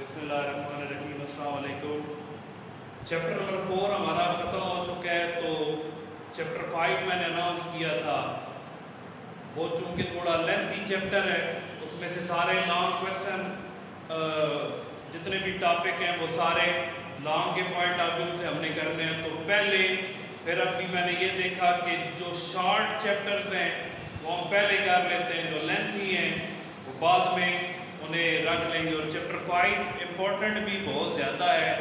बिस्मिल्लाहिर्रहमानिर्रहीम, अस्सलाम वालेकुम। चैप्टर नंबर 4 हमारा ख़त्म हो चुका है। तो चैप्टर 5 मैंने अनाउंस किया था, वो चूँकि थोड़ा लेंथी चैप्टर है, उसमें से सारे लॉन्ग क्वेश्चन जितने भी टॉपिक हैं वो सारे लॉन्ग के पॉइंट ऑफ व्यू से हमने करने हैं। तो पहले फिर अभी मैंने ये देखा कि जो शॉर्ट चैप्टर्स हैं वो हम पहले कर लेते हैं, जो लेंथी हैं वो बाद में उन्हें रख लेंगे। और चैप्टर 5 इम्पोर्टेंट भी बहुत ज़्यादा है,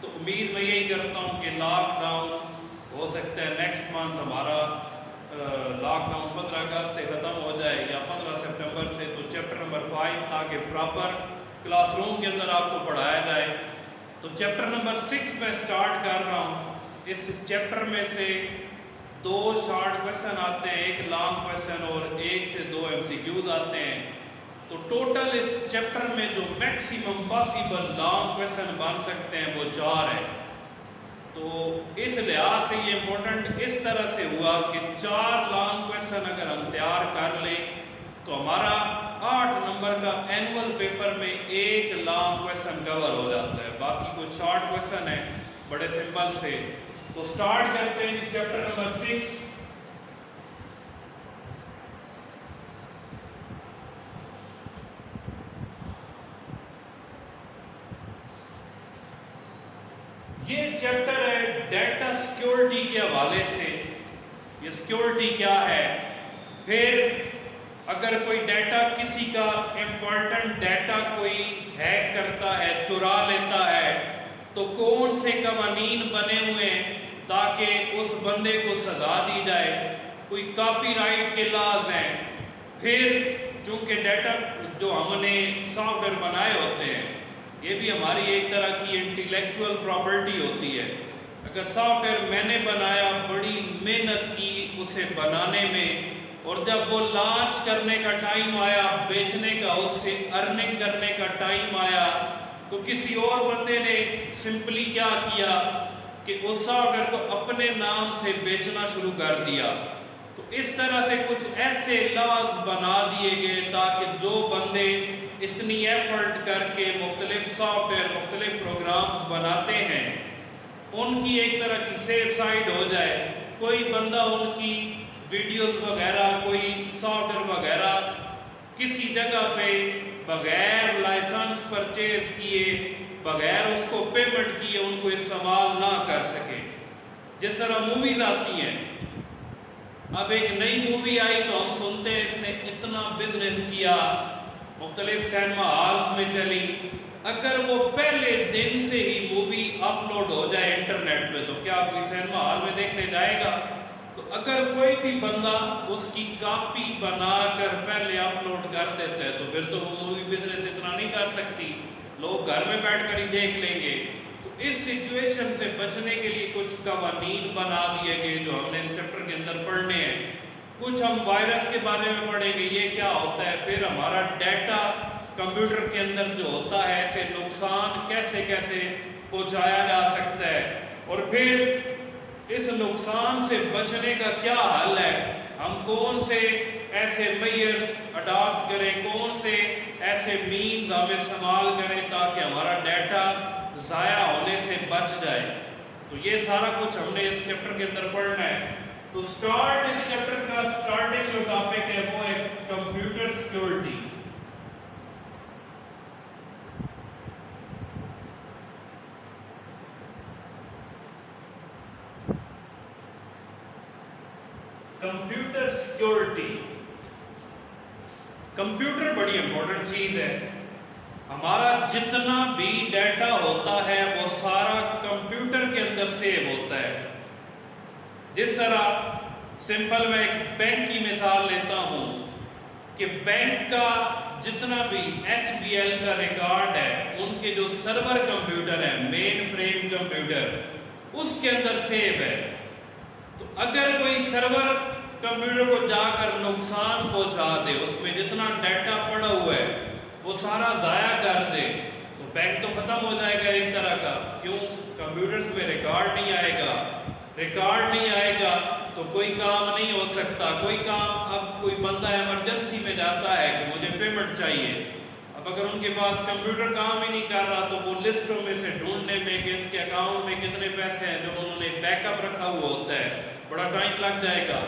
तो उम्मीद मैं यही करता हूँ कि लॉकडाउन हो सकता है नेक्स्ट मंथ हमारा लॉकडाउन 15 अगस्त से ख़त्म हो जाए या 15 सितंबर से। तो चैप्टर नंबर 5 ताकि प्रॉपर क्लासरूम के अंदर आपको पढ़ाया जाए। तो चैप्टर नंबर 6 में स्टार्ट कर रहा हूँ। इस चैप्टर में से 2 शॉर्ट क्वेश्चन आते हैं, एक लॉन्ग क्वेश्चन और 1 से 2 MCQs आते हैं। तो टोटल इस चैप्टर में जो मैक्सिमम पॉसिबल लॉन्ग क्वेश्चन बन सकते हैं वो 4 हैं। तो इस लिहाज से ये इम्पोर्टेंट इस तरह से हुआ कि 4 लॉन्ग क्वेश्चन अगर हम तैयार कर लें तो हमारा 8 नंबर का एनुअल पेपर में एक लॉन्ग क्वेश्चन कवर हो जाता है। बाकी कुछ शॉर्ट क्वेश्चन है बड़े सिंपल से। तो स्टार्ट करते हैं चैप्टर नंबर 6। ये चैप्टर है डेटा सिक्योरिटी के हवाले से। ये सिक्योरिटी क्या है, फिर अगर कोई डाटा किसी का इम्पोर्टेंट डाटा कोई हैक करता है, चुरा लेता है, तो कौन से कानून बने हुए हैं ताकि उस बंदे को सजा दी जाए। कोई कॉपीराइट के लॉज हैं। फिर चूँकि डाटा जो हमने सॉफ्टवेयर बनाए होते हैं ये भी हमारी एक तरह की इंटेलेक्चुअल प्रॉपर्टी होती है। अगर सॉफ्टवेयर मैंने बनाया, बड़ी मेहनत की उसे बनाने में, और जब वो लॉन्च करने का टाइम आया, बेचने का, उससे अर्निंग करने का टाइम आया, तो किसी और बंदे ने सिंपली क्या किया कि उस सॉफ्टवेयर को अपने नाम से बेचना शुरू कर दिया। तो इस तरह से कुछ ऐसे लॉज बना दिए गए ताकि जो बंदे इतनी एफर्ट करके मुख्तलिफ सॉफ्टवेयर, मुख्तलिफ प्रोग्राम्स बनाते हैं, उनकी एक तरह की सेफ साइड हो जाए। कोई बंदा उनकी वीडियोस वगैरह, कोई सॉफ्टवेयर वगैरह किसी जगह पे बगैर लाइसेंस परचेज किए, बगैर उसको पेमेंट किए उनको इस्तेमाल ना कर सके। जिस तरह मूवीज़ आती हैं, अब एक नई मूवी आई तो हम सुनते हैं इसने इतना बिजनेस किया, मुख्तलिफ सिनेमा हॉल्स में चली। अगर वो पहले दिन से ही मूवी अपलोड हो जाए इंटरनेट पे तो क्या कोई सिनेमा हॉल में देखने जाएगा? तो अगर कोई भी बंदा उसकी कॉपी बनाकर पहले अपलोड कर देता है तो फिर तो वो मूवी बिजनेस इतना नहीं कर सकती, लोग घर में बैठकर ही देख लेंगे। तो इस सिचुएशन से बचने के लिए कुछ कानून बना दिए गए जो हमने इस चैप्टर के अंदर पढ़ने हैं। कुछ हम वायरस के बारे में पढ़ेंगे, ये क्या होता है, फिर हमारा डाटा कंप्यूटर के अंदर जो होता है ऐसे नुकसान कैसे कैसे पहुंचाया जा सकता है, और फिर इस नुकसान से बचने का क्या हल है, हम कौन से ऐसे मेजर्स अडॉप्ट करें, कौन से ऐसे मीन्स हम इस्तेमाल करें ताकि हमारा डाटा ज़ाया होने से बच जाए। तो ये सारा कुछ हमने इस चैप्टर के अंदर पढ़ना है। तो स्टार्ट इस चैप्टर का स्टार्टिंग जो टॉपिक है वो है computer security. Computer security, computer बड़ी इंपॉर्टेंट चीज है। हमारा जितना भी डाटा होता है वो सारा कंप्यूटर के अंदर सेव होता है। जिस तरह सिंपल मैं एक बैंक की मिसाल लेता हूँ कि बैंक का जितना भी HBL का रिकॉर्ड है, उनके जो सर्वर कंप्यूटर है, मेन फ्रेम कंप्यूटर, उसके अंदर सेव है। तो अगर कोई सर्वर कंप्यूटर को जाकर नुकसान पहुंचा दे, उसमें जितना डाटा पड़ा हुआ है वो सारा ज़ाया कर दे, तो बैंक तो ख़त्म हो जाएगा एक तरह का। क्यों? कंप्यूटर्स में रिकॉर्ड नहीं आएगा, रिकॉर्ड नहीं आएगा तो कोई काम नहीं हो सकता। कोई काम, अब कोई बंदा इमरजेंसी में जाता है कि मुझे पेमेंट चाहिए, अब اب اگر ان کے پاس کمپیوٹر کام ہی نہیں کر رہا تو وہ لسٹوں میں سے ڈھونڈنے میں کہ اس کے اکاؤنٹ میں کتنے پیسے ہیں جو انہوں نے بیک اپ رکھا ہوا ہوتا ہے، بڑا ٹائم لگ جائے گا.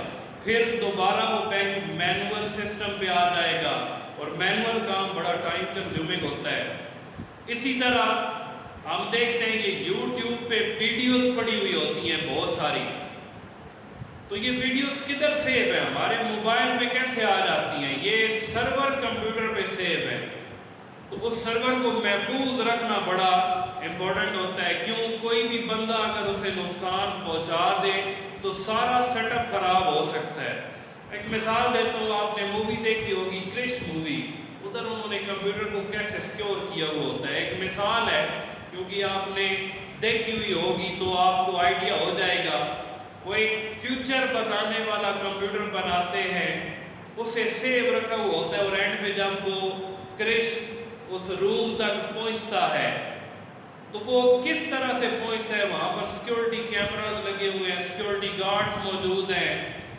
پھر دوبارہ وہ بینک مینول سسٹم پہ آ جائے گا اور مینول کام بڑا ٹائم کنزیومنگ ہوتا ہے. اسی طرح ہم دیکھتے ہیں یہ یوٹیوب پہ ویڈیوز پڑی ہوئی ہوتی ہیں بہت ساری، تو یہ ویڈیوز کدھر سیو ہیں؟ ہمارے موبائل میں کیسے آ جاتی ہیں؟ یہ سرور کمپیوٹر پہ سیو ہے. تو اس سرور کو محفوظ رکھنا بڑا امپورٹنٹ ہوتا ہے. کیوں؟ کوئی بھی بندہ اگر اسے نقصان پہنچا دے تو سارا سیٹ اپ خراب ہو سکتا ہے. ایک مثال دیتا ہوں، آپ نے مووی دیکھی ہوگی کرش مووی، ادھر انہوں نے کمپیوٹر کو کیسے سیکیور کیا ہوا ہوتا ہے. ایک مثال ہے کیونکہ آپ نے دیکھی ہوئی ہوگی تو آپ کو آئیڈیا ہو جائے گا. وہ ایک فیوچر بتانے والا کمپیوٹر بناتے ہیں، اسے سیو رکھا ہوا ہوتا ہے اور اینڈ پہ جب وہ کرش اس روم تک پہنچتا ہے تو وہ کس طرح سے پہنچتا ہے؟ وہاں پر سیکیورٹی کیمراز لگے ہوئے ہیں، سیکیورٹی گارڈز موجود ہیں،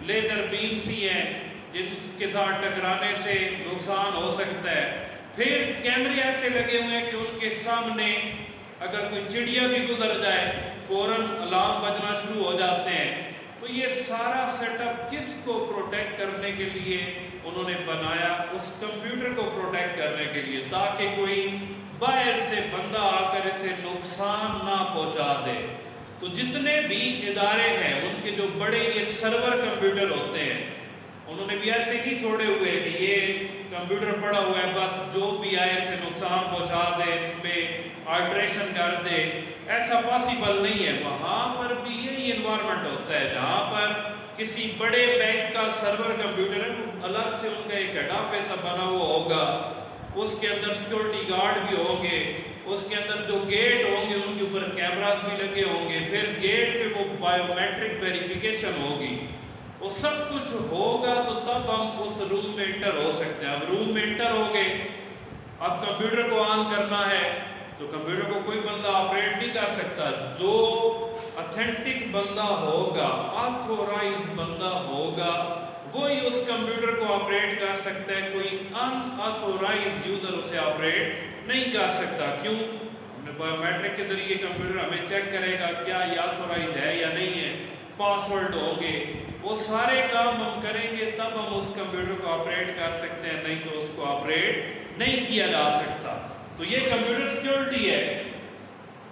لیزر بیمز ہی ہیں جن کے ساتھ ٹکرانے سے نقصان ہو سکتا ہے. پھر کیمرے ایسے لگے ہوئے ہیں کہ ان کے سامنے اگر کوئی چڑیا بھی گزر جائے فوراً الارم بجنا شروع ہو جاتے ہیں. تو یہ سارا سیٹ اپ کس کو پروٹیکٹ کرنے کے لیے انہوں نے بنایا؟ اس کمپیوٹر کو پروٹیکٹ کرنے کے لیے، تاکہ کوئی باہر سے بندہ آ کر اسے نقصان نہ پہنچا دے. تو جتنے بھی ادارے ہیں ان کے جو بڑے یہ سرور کمپیوٹر ہوتے ہیں، انہوں نے بھی ایسے نہیں چھوڑے ہوئے کہ یہ کمپیوٹر پڑا ہوا ہے بس جو بھی آئے اسے نقصان پہنچا دے، اس پہ آلٹریشن کر دے. ایسا پاسبل نہیں ہے. وہاں پر بھی یہی انوائرمنٹ ہوتا ہے جہاں پر کسی بڑے بینک کا سرور کمپیوٹر ہے، الگ سے ان کا ایک ہیڈ آفس سا بنا ہوا ہوگا، اس کے اندر سیکیورٹی گارڈ بھی ہوں گے، اس کے اندر جو گیٹ ہوں گے ان کے اوپر کیمراز بھی لگے ہوں گے، پھر گیٹ پہ وہ بائیو میٹرک ویریفیکیشن ہوگی. وہ سب کچھ ہوگا تو تب ہم اس روم میں انٹر ہو سکتے ہیں. اب روم میں انٹر ہو گئے، اب کمپیوٹر کو آن کرنا ہے تو کمپیوٹر کو کوئی بندہ آپریٹ نہیں کر سکتا. جو اتھینٹک بندہ ہوگا، آتھورائز بندہ ہوگا، وہی اس کمپیوٹر کو آپریٹ کر سکتا ہے. کوئی ان آتھورائز یوزر اسے آپریٹ نہیں کر سکتا. کیوں؟ بایو میٹرک کے ذریعے کمپیوٹر ہمیں چیک کرے گا کیا یہ آتھورائز ہے یا نہیں ہے، پاس ورڈ ہوں گے، وہ سارے کام ہم کریں گے تب ہم اس کمپیوٹر کو آپریٹ کر سکتے ہیں، نہیں تو اس کو آپریٹ نہیں کیا جا سکتا. تو یہ کمپیوٹر سیکیورٹی ہے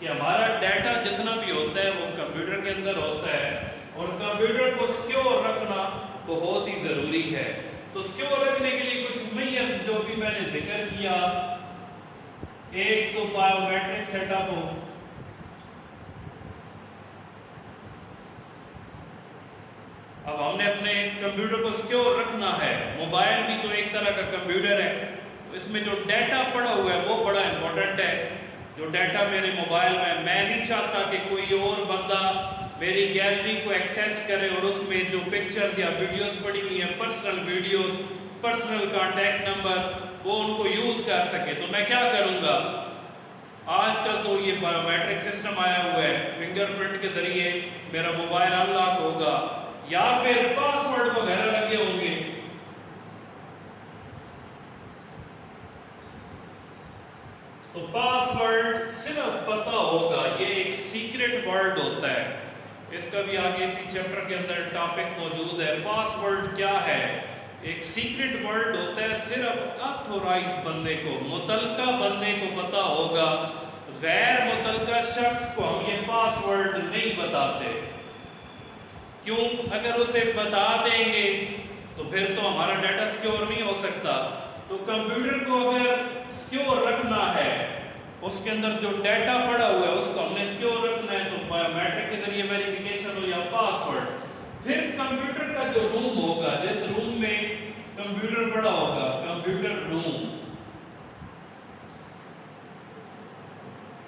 کہ ہمارا ڈیٹا جتنا بھی ہوتا ہے وہ کمپیوٹر کے اندر ہوتا ہے اور کمپیوٹر کو سیکیور رکھنا بہت ہی ضروری ہے. تو سیکیور رکھنے کے لیے کچھ میجرز جو بھی میں نے ذکر کیا، ایک تو بایو میٹرک سیٹ اپ ہو، اب ہم نے اپنے کمپیوٹر کو سیکیور رکھنا ہے. موبائل بھی تو ایک طرح کا کمپیوٹر ہے، اس میں جو ڈیٹا پڑا ہوا ہے وہ بڑا امپورٹنٹ ہے. جو ڈیٹا میرے موبائل میں نہیں چاہتا کہ کوئی اور بندہ میری گیلری کو ایکسیس کرے اور اس میں جو پکچرز یا ویڈیوز پڑی ہوئی ہیں، personal videos, personal contact number, وہ ان کو یوز کر سکے. تو میں کیا کروں گا؟ آج کل تو یہ بایو میٹرک سسٹم آیا ہوا ہے، فنگر پرنٹ کے ذریعے میرا موبائل انلاک ہوگا یا پھر پاس ورڈ وغیرہ لگے ہوں گے. تو پاس ورڈ صرف پتہ ہوگا، یہ ایک سیکرٹ ورڈ ہوتا ہے. اس کا بھی آگے اسی چیپٹر کے اندر ٹاپک موجود ہے. پاس ورڈ کیا ہے؟ ایک سیکرٹ ورڈ ہوتا ہے، صرف آتھورائز بندے کو، متعلقہ بندے کو پتہ ہوگا. غیر متعلقہ شخص کو ہم یہ پاس ورڈ نہیں بتاتے. کیوں؟ اگر اسے بتا دیں گے تو پھر تو ہمارا ڈیٹا سیکیور نہیں ہو سکتا. تو کمپیوٹر کو اگر سیکیور رکھنا ہے، اس کے اندر جو ڈیٹا پڑا ہوا ہے اس کو ہم نے سیکیور رکھنا ہے، تو بایو میٹرک کے ذریعے ویریفیکیشن ہو یا پاس ورڈ. پھر کمپیوٹر کا جو روم ہوگا، جس روم میں کمپیوٹر پڑا ہوگا، کمپیوٹر روم،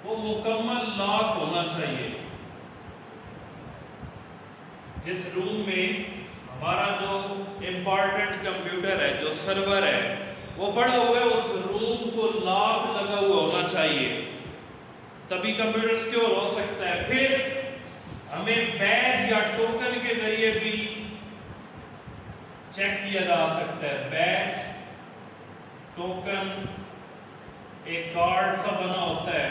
وہ مکمل لاک ہونا چاہیے. جس روم میں ہمارا جو امپورٹنٹ کمپیوٹر ہے، جو سرور ہے وہ پڑا ہوا ہے، اس روم کو لاک لگا ہوا ہونا چاہیے، تبھی کمپیوٹر سیکیور ہو سکتا ہے. پھر ہمیں بیج یا ٹوکن کے ذریعے بھی چیک کیا جا سکتا ہے. بیج، ٹوکن ایک کارڈ سا بنا ہوتا ہے.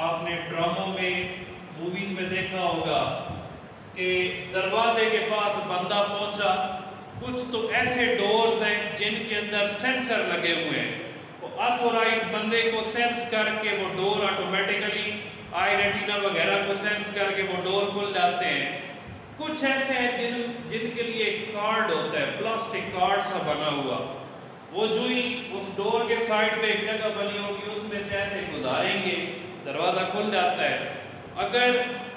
آپ نے ڈراموں میں موویز میں دیکھا ہوگا کہ دروازے کے پاس بندہ پہنچا. کچھ تو ایسے ڈورز ہیں جن کے اندر سینسر لگے ہوئے ہیں. وہ آتھورائز بندے کو سینس کر کے وہ ڈور آٹومیٹیکلی آئی ریٹینا وغیرہ کو سینس کر کے وہ ڈور کھل جاتے ہیں. کچھ ایسے ہیں جن کے لیے ایک کارڈ ہوتا ہے, پلاسٹک کارڈ سا بنا ہوا. وہ جو ہی اس ڈور کے سائڈ پہ ایک جگہ بنی ہوگی اس میں سے ایسے گزاریں گے, دروازہ کھل جاتا ہے. اگر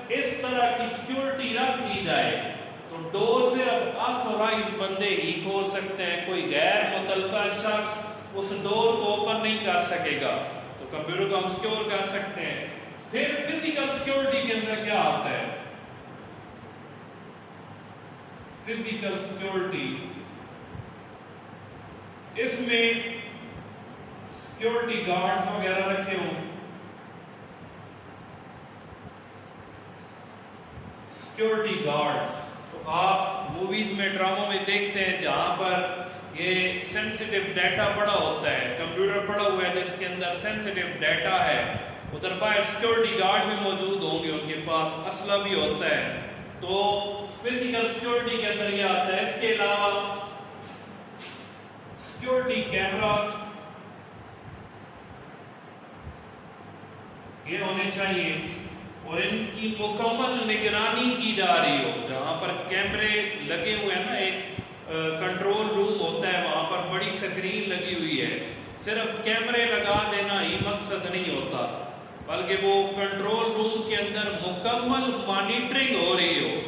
اس طرح کی سیکیورٹی رکھ دی جائے تو ڈور سے اب آتھورائز بندے ہی کھول سکتے ہیں, کوئی غیر متعلقہ شخص اس ڈور کو اوپن نہیں کر سکے گا. تو کمپیوٹر کو ہم سیکیور کر سکتے ہیں. پھر فزیکل سیکیورٹی کے اندر کیا آتا ہے؟ فزیکل سیکیورٹی, اس میں سیکیورٹی گارڈز وغیرہ رکھے ہوں. سیکیورٹی گارڈز تو آپ موویز میں ڈراموں میں دیکھتے ہیں جہاں پر یہ سینسیٹیو ڈیٹا پڑا ہوتا ہے, کمپیوٹر پڑا ہوا ہے جس کے اندر سینسیٹیو ڈیٹا ہے. ادھر باہر سیکیورٹی گارڈ بھی موجود ہوں گے, ان کے پاس اسلحہ بھی ہوتا ہے. تو فزیکل سیکیورٹی کے اندر یہ آتا ہے. اس کے علاوہ سیکیورٹی کیمراز یہ ہونے چاہیے اور ان کی مکمل نگرانی کی جا رہی ہو. جہاں پر کیمرے لگے ہوئے ہیں نا, ایک کنٹرول روم ہوتا ہے, وہاں پر بڑی سکرین لگی ہوئی ہے. صرف کیمرے لگا دینا ہی مقصد نہیں ہوتا, بلکہ وہ کنٹرول روم کے اندر مکمل مانیٹرنگ ہو رہی ہو,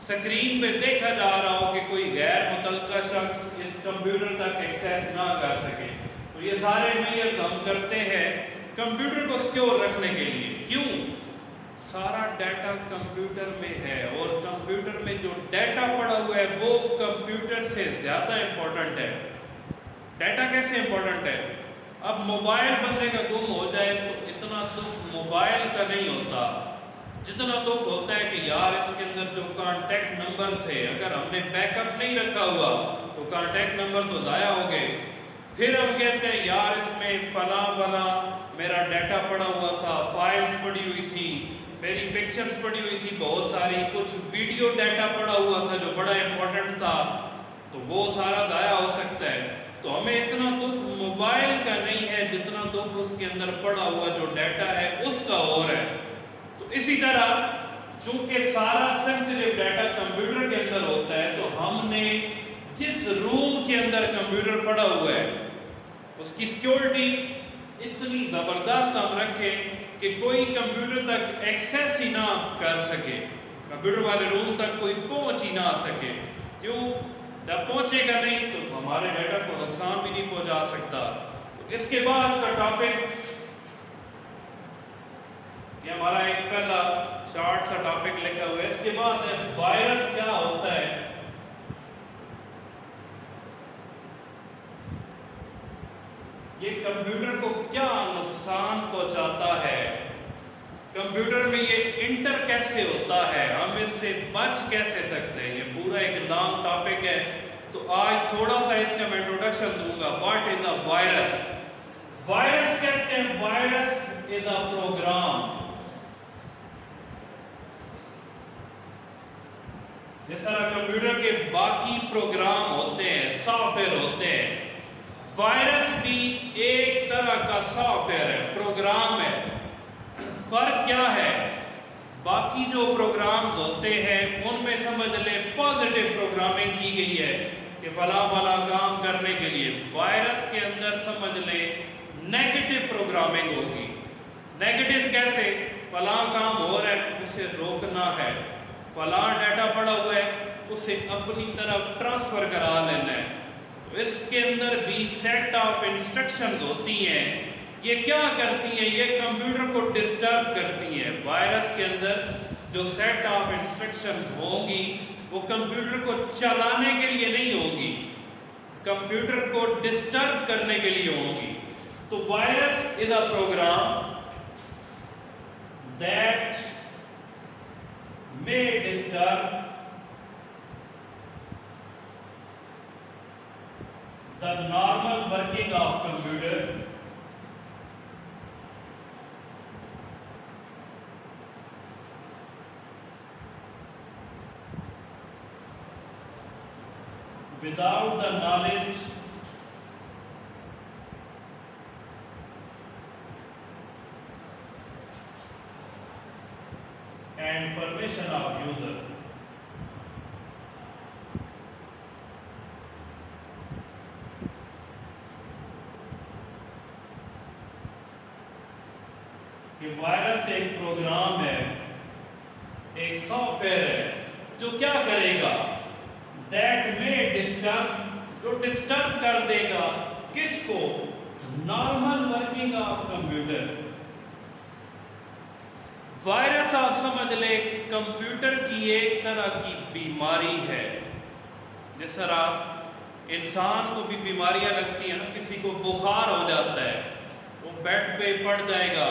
سکرین پہ دیکھا جا رہا ہو کہ کوئی غیر متعلقہ شخص اس کمپیوٹر تک ایکسیس نہ کر سکے. تو یہ سارے میئرز ہم کرتے ہیں کمپیوٹر کو سیکیور رکھنے کے لیے. کیوں؟ سارا ڈیٹا کمپیوٹر میں ہے اور کمپیوٹر میں جو ڈیٹا پڑا ہوا ہے وہ کمپیوٹر سے زیادہ امپورٹنٹ ہے. ڈیٹا کیسے امپورٹنٹ ہے؟ اب موبائل بندے کا گم ہو جائے تو اتنا دکھ موبائل کا نہیں ہوتا جتنا دکھ ہوتا ہے کہ یار اس کے اندر جو کانٹیکٹ نمبر تھے, اگر ہم نے بیک اپ نہیں رکھا ہوا تو کانٹیکٹ نمبر تو ضائع ہو گئے. پھر ہم کہتے ہیں یار اس میں فلاں فلاں میرا ڈیٹا پڑا ہوا تھا, فائلز پڑی ہوئی تھی, میری پکچرز پڑی ہوئی تھی بہت ساری, کچھ ویڈیو ڈیٹا پڑا ہوا تھا جو بڑا امپورٹنٹ تھا, تو وہ سارا ضائع ہو سکتا ہے. تو ہمیں اتنا دکھ موبائل کا نہیں ہے جتنا دکھ اس کے اندر پڑا ہوا جو ڈیٹا ہے اس کا اور ہے. تو اسی طرح چونکہ سارا سینسیٹیو ڈیٹا کمپیوٹر کے اندر ہوتا ہے تو ہم نے جس روم کے اندر کمپیوٹر پڑا ہوا ہے اس کی سیکیورٹی اتنی زبردست ہم رکھیں کہ کوئی کمپیوٹر تک ایکسیس ہی نہ کر سکے, کمپیوٹر والے روم تک کوئی پہنچ ہی نہ آ سکے. کیوں؟ جب پہنچے گا نہیں تو ہمارے ڈیٹا کو نقصان بھی نہیں پہنچا سکتا. اس کے بعد کا ٹاپک یہ ہمارا ایک پہلا شارٹ سا ٹاپک لکھا ہوا ہے. اس کے بعد ہے وائرس کیا ہوتا ہے. یہ کمپیوٹر کو کیا نقصان پہنچاتا ہے, کمپیوٹر میں یہ انٹر کیسے ہوتا ہے, ہم اس سے بچ کیسے سکتے ہیں. یہ پورا ایک لانگ ٹاپک ہے تو آج تھوڑا سا اس کا میں انٹروڈکشن دوں گا. What is a virus? Virus کہتے ہیں وائرس از اے پروگرام. جس طرح کمپیوٹر کے باقی پروگرام ہوتے ہیں, سافٹ ویئر ہوتے ہیں, وائرس بھی ایک طرح کا سافٹ ویئر ہے, پروگرام ہے. فرق کیا ہے؟ باقی جو پروگرامز ہوتے ہیں ان میں سمجھ لیں پازیٹیو پروگرامنگ کی گئی ہے کہ فلاں فلاں کام کرنے کے لیے. وائرس کے اندر سمجھ لیں نیگیٹو پروگرامنگ ہوگی. نیگیٹو کیسے؟ فلاں کام ہو رہا ہے اسے روکنا ہے, فلاں ڈیٹا پڑا ہوا ہے اسے اپنی طرف ٹرانسفر کرا لینا ہے. اس کے اندر بھی سیٹ آف انسٹرکشنز ہوتی ہیں. یہ کیا کرتی ہیں؟ یہ کمپیوٹر کو ڈسٹرب کرتی ہیں. وائرس کے اندر جو سیٹ آف انسٹرکشنز ہوں گی وہ کمپیوٹر کو چلانے کے لیے نہیں ہوگی, کمپیوٹر کو ڈسٹرب کرنے کے لیے ہوں گی. تو virus is a program that may disturb the normal working of computer without the knowledge and permission of user. कि वायरस एक प्रोग्राम है, एक सॉफ्टवेयर है जो क्या करेगा, दैट में जो डिस्टर्ब कर देगा किसको, normal working of computer. Virus आप समझ ले कंप्यूटर की एक तरह की बीमारी है। जिस तरह इंसान को भी बीमारियां लगती है ना, किसी को बुखार हो जाता है, वो बेड पे पड़ जाएगा,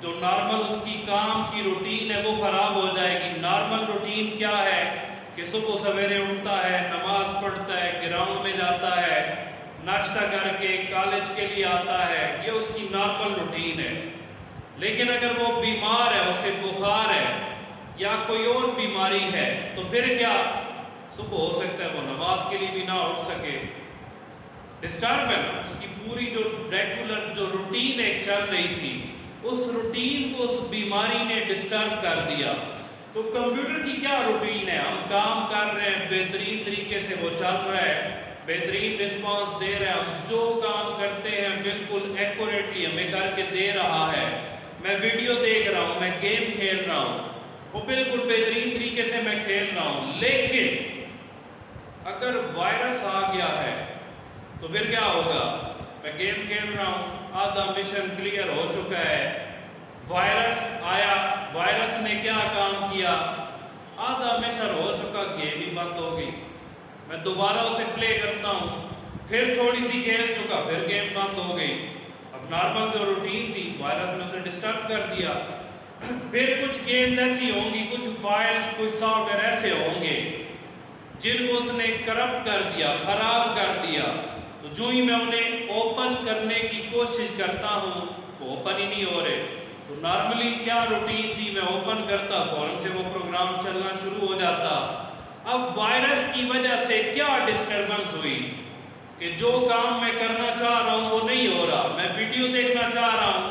जो नॉर्मल उसकी काम की रूटीन है वो खराब हो जाएगी। नॉर्मल रूटीन क्या है कि सुबह सवेरे उठता है, नमाज पढ़ता है, ग्राउंड में जाता है, नाश्ता करके कॉलेज के लिए आता है, ये उसकी नॉर्मल रूटीन है। लेकिन अगर वो बीमार है, उसे बुखार है या कोई और बीमारी है, तो फिर क्या, सुबह हो सकता है वो नमाज के लिए भी ना उठ सके। डिस्टर्ब है ना, उसकी पूरी जो रेगुलर जो रूटीन एक चल रही थी, उस रूटीन को उस बीमारी ने डिस्टर्ब कर दिया। तो कंप्यूटर की क्या रूटीन है, हम काम कर रहे हैं, बेहतरीन तरीके से वो चल रहा है, बेहतरीन रिस्पांस दे रहे हैं, हम जो काम करते हैं बिल्कुल एक्यूरेटली हमें करके दे रहा है। मैं वीडियो देख रहा हूँ, मैं गेम खेल रहा हूँ, वो बिल्कुल बेहतरीन तरीके से मैं खेल रहा हूँ। लेकिन अगर वायरस आ गया है तो फिर क्या होगा, मैं गेम खेल रहा हूँ, आधा मिशन क्लियर हो चुका है, वायरस आया, वायरस ने क्या काम किया, आधा मिशन हो चुका, गेम ही बंद हो गई। मैं दोबारा उसे प्ले करता हूँ, फिर थोड़ी सी खेल चुका, फिर गेम बंद हो गई। अब नॉर्मल जो रूटीन थी, वायरस ने उसे डिस्टर्ब कर दिया। फिर कुछ गेम्स ऐसी होंगी, कुछ फाइल्स, कुछ सॉफ्टवेयर ऐसे होंगे जिनको उसने करप्ट कर दिया, खराब कर दिया। तो जो ही मैं उन्हें ओपन करने की कोशिश करता हूँ, वो ओपन ही नहीं हो रहे। तो नॉर्मली क्या रूटीन थी, मैं ओपन करता, फौरन से वो प्रोग्राम चलना शुरू हो जाता। अब वायरस की वजह से क्या डिस्टर्बेंस हुई कि जो काम मैं करना चाह रहा हूँ वो नहीं हो रहा। मैं वीडियो देखना चाह रहा हूँ,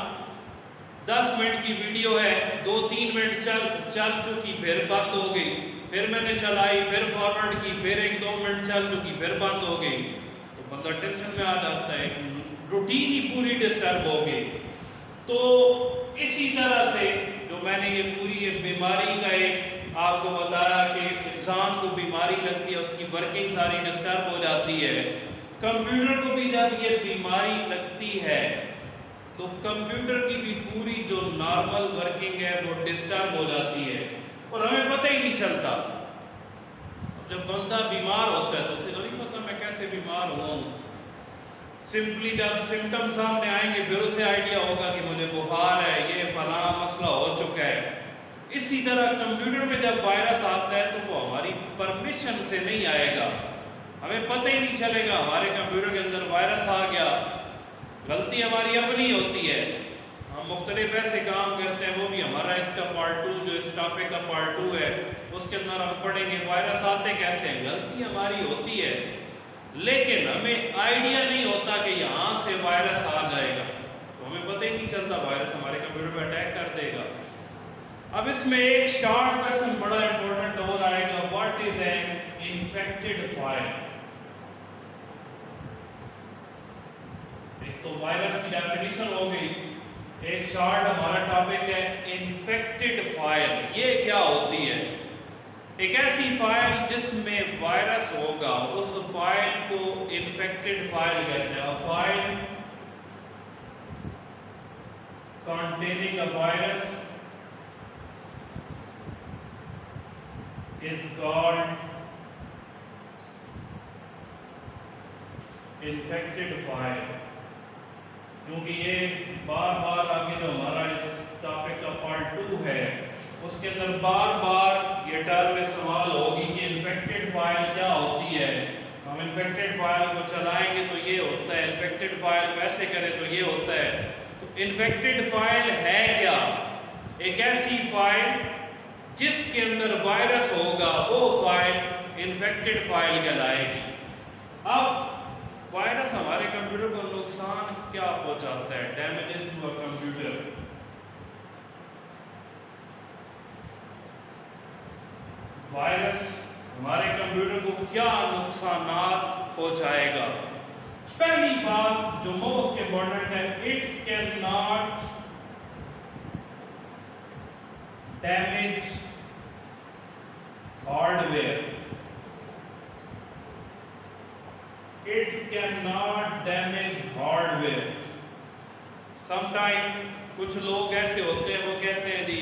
10 मिनट की वीडियो है, 2-3 मिनट चल चुकी, फिर बंद हो गई, फिर मैंने चलाई, फिर फॉरवर्ड की, फिर 1-2 मिनट चल चुकी, फिर बंद हो गई। तो बंदा टेंशन में आ जाता है, रूटीन ही पूरी डिस्टर्ब हो गई। तो इसी तरह से जो मैंने ये पूरी बीमारी का एक आपको बताया कि इंसान को बीमारी लगती है, उसकी वर्किंग सारी डिस्टर्ब हो जाती है। कंप्यूटर को भी जब ये बीमारी लगती है तो कंप्यूटर की भी पूरी जो नॉर्मल वर्किंग है वो डिस्टर्ब हो जाती है और हमें पता ही नहीं चलता। जब बंदा बीमार होता है तो उसे तो नहीं पता मैं कैसे बीमार हुआ हूँ। सिंपली जब सिम्टम सामने आएंगे फिर उसे आइडिया होगा कि मुझे बुखार है, ये फलां मसला हो चुका है। इसी तरह कंप्यूटर में जब वायरस आता है तो वो हमारी परमिशन से नहीं आएगा, हमें पता ही नहीं चलेगा हमारे कंप्यूटर के अंदर वायरस आ गया। गलती हमारी अपनी होती है, हम मुख्तलिफ ऐसे काम करते हैं, वो भी हमारा इसका पार्ट 2 जो इस टॉपिक का पार्ट 2 है उसके अंदर हम पढ़ेंगे वायरस आते कैसे हैं। गलती हमारी होती है लेकिन हमें आइडिया नहीं होता कि यहाँ से वायरस आ जाएगा, तो हमें पता ही नहीं चलता वायरस हमारे कंप्यूटर पर अटैक कर देगा। अब इसमें एक शॉर्ट क्वेश्चन बड़ा इंपॉर्टेंट हो आएगा, what is an infected file. एक तो वायरस की डेफिनेशन हो गई, एक शॉर्ट हमारा टॉपिक है इन्फेक्टेड फाइल। ये क्या होती है? एक ऐसी फाइल जिसमें वायरस होगा, उस फाइल को इन्फेक्टेड फाइल कहते हैं। File containing a virus is called infected file। क्योंकि ये बार बार आगे जो हमारा इस टॉपिक का पार्ट 2 है उसके अंदर बार बार ये टर्म में सवाल होगी कि इन्फेक्टेड फाइल क्या होती है। हम इन्फेक्टेड फाइल को चलाएंगे तो ये होता है, इन्फेक्टेड फाइल को ऐसे करें तो ये होता है। तो इन्फेक्टेड फाइल है क्या? एक ऐसी फाइल जिसके अंदर वायरस होगा, वो फाइल इन्फेक्टेड फाइल कहलाएगी। अब वायरस हमारे कंप्यूटर को नुकसान क्या पहुंचाता है? Damages to a computer. Virus हमारे कंप्यूटर को क्या नुकसानात पहुंचाएगा? पहली बात जो मोस्ट इंपॉर्टेंट है, it can not damage hardware. It cannot damage hardware. Sometime कुछ लोग ऐसे होते हैं, वो कहते हैं जी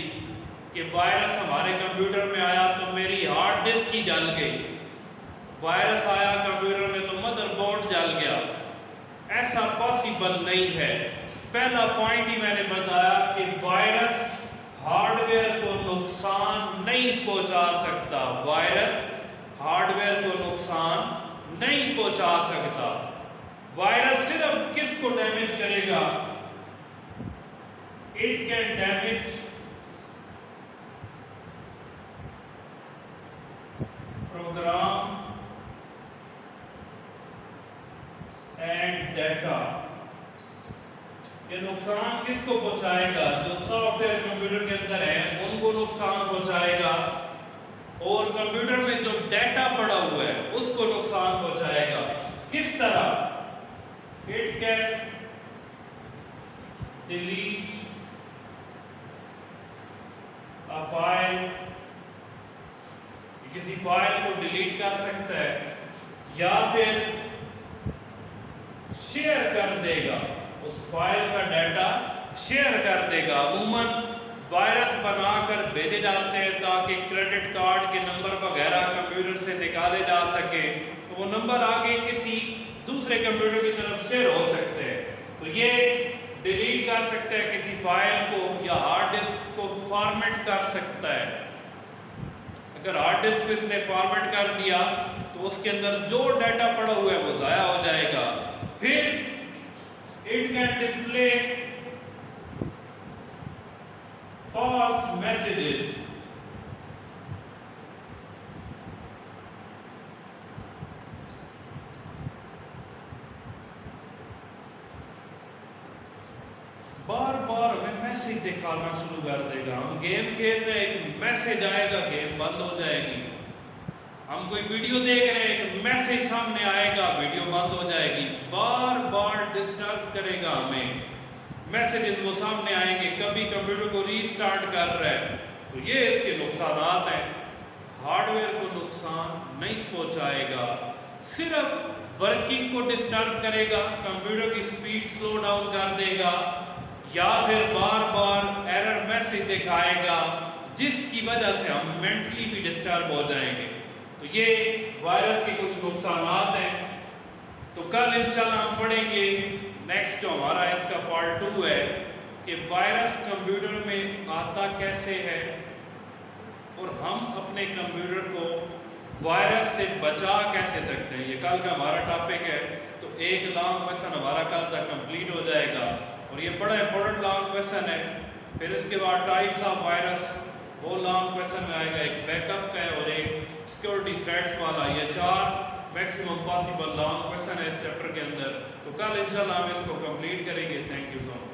कि वायरस हमारे कंप्यूटर में आया तो मेरी हार्ड डिस्क ही जल गई, वायरस आया कंप्यूटर में तो मदरबोर्ड जल गया। ऐसा पॉसिबल नहीं है। पहला पॉइंट ही मैंने बताया कि वायरस हार्डवेयर को नुकसान नहीं पहुंचा सकता। वायरस हार्डवेयर को नुकसान नहीं पहुंचा सकता। वायरस सिर्फ किसको डैमेज करेगा? It can damage program and data. ये नुकसान किसको पहुंचाएगा? जो सॉफ्टवेयर कंप्यूटर के अंदर है उनको नुकसान पहुंचाएगा, और कंप्यूटर में जो डाटा पड़ा हुआ है उसको नुकसान पहुंचाएगा। किस तरह? It can delete a file, किसी फाइल को डिलीट कर सकता है, या फिर शेयर कर देगा, उस फाइल का डाटा शेयर कर देगा। अमूमन वायरस बनाकर भेजे जाते हैं ताकि क्रेडिट कार्ड के नंबर वगैरह कंप्यूटर से निकाले जा सके, तो वो नंबर आगे किसी दूसरे कंप्यूटर की तरफ शेयर हो सकते हैं। तो ये डिलीट कर सकता है किसी फाइल को, या हार्ड डिस्क को फॉर्मेट कर सकता है। अगर हार्ड डिस्क इसने फॉर्मेट कर दिया तो उसके अंदर जो डाटा पड़ा हुआ है वो ज़ाया हो जाएगा। फिर it can display false messages। बार बार हमें मैसेज दिखाना शुरू कर देगा। हम गेम खेल रहे हैं, एक मैसेज आएगा, गेम बंद हो जाएगी। हम कोई वीडियो देख रहे हैं, एक मैसेज सामने आएगा, वीडियो बंद हो जाएगी। बार बार डिस्टर्ब करेगा हमें, मैसेजेस वो सामने आएंगे, कभी कंप्यूटर को रीस्टार्ट कर रहा है। तो ये इसके नुकसानात हैं। हार्डवेयर को नुकसान नहीं पहुंचाएगा, सिर्फ वर्किंग को डिस्टर्ब करेगा, कंप्यूटर की स्पीड स्लो डाउन कर देगा, या फिर बार बार एरर मैसेज दिखाएगा जिसकी वजह से हम मेंटली भी डिस्टर्ब हो जाएंगे। तो ये वायरस के कुछ नुकसानात हैं। तो कल इंशाल्लाह हम पढ़ेंगे नेक्स्ट जो हमारा इसका पार्ट 2 है कि वायरस कंप्यूटर में आता कैसे है और हम अपने कंप्यूटर को वायरस से बचा कैसे सकते हैं। ये कल का हमारा टॉपिक है। तो एक लॉन्ग क्वेश्चन हमारा कल तक कंप्लीट हो जाएगा, और ये बड़ा इंपॉर्टेंट लॉन्ग क्वेश्चन है। फिर इसके बाद टाइप्स ऑफ वायरस, वो लॉन्ग क्वेश्चन में आएगा, एक बैकअप का है और एक सिक्योरिटी थ्रेट्स वाला। ये 4 मैक्सिमम पॉसिबल लॉन्ग क्वेश्चन है इस चैप्टर के अंदर। तो कल इंशाल्लाह हम इसको कंप्लीट करेंगे। Thank you so much.